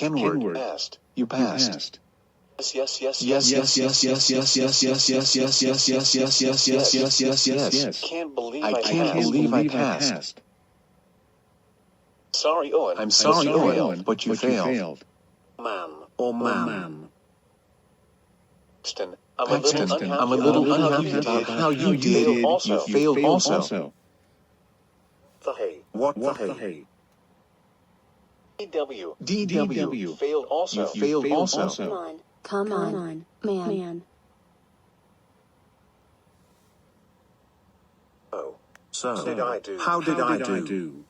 Kenward. Passed. You passed. Yes. Yes, yes, yes, yes, yes, yes, yes, yes, yes, yes, yes, yes, yes, yes, yes, yes, yes. Can't believe I can't believe I passed. Sorry, Owen. I'm sorry, Owen, but you failed. Man. Paxton, Paxton, I'm a little unhappy about how you did. You failed also. The hay. What the hey? DW. Failed also. You failed also. Come on, man. Oh. So, Did I do? how did I do?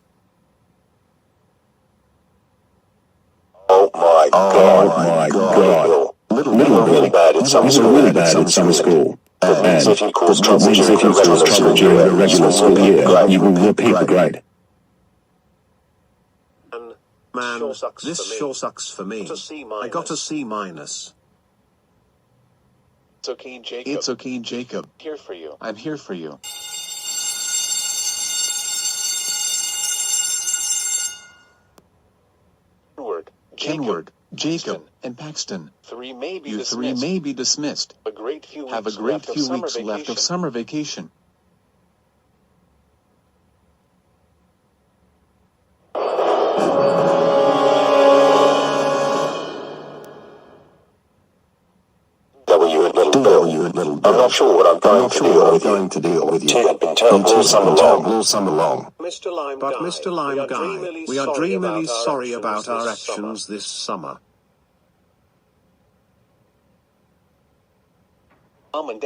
Oh my God. Little Bill really bad at summer school. That means if you cause trouble during the regular school year, you will repeat the grade. Man, this sure sucks for me. I got a C-. It's okay, Jacob. It's okay, Jacob. Here for you. I'm here for you. Kenward, Jacob, and Paxton. Three may be You three may be dismissed. Have a great few weeks left of summer vacation. I'm not sure what I'm going to deal with you. Have been terrible all summer long. Mr. Lime Guy, we are dreamily sorry about our actions this summer. Mom and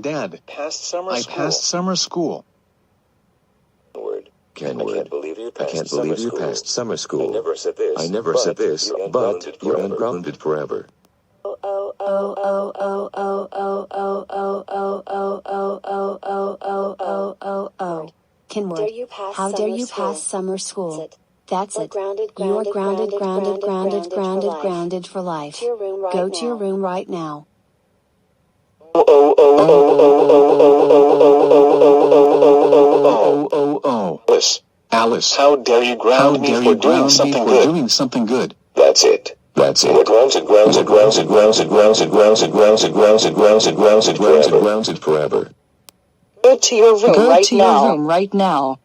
Dad. I Passed summer school. Kenward, I can't believe you passed summer school. I never said this, but you're ungrounded forever. Kenward, how dare you pass summer school? That's it. You are grounded for life. Go to your room right now. Alice, how dare you ground me for doing something good? That's it. We're grounded forever. Go to your room right now.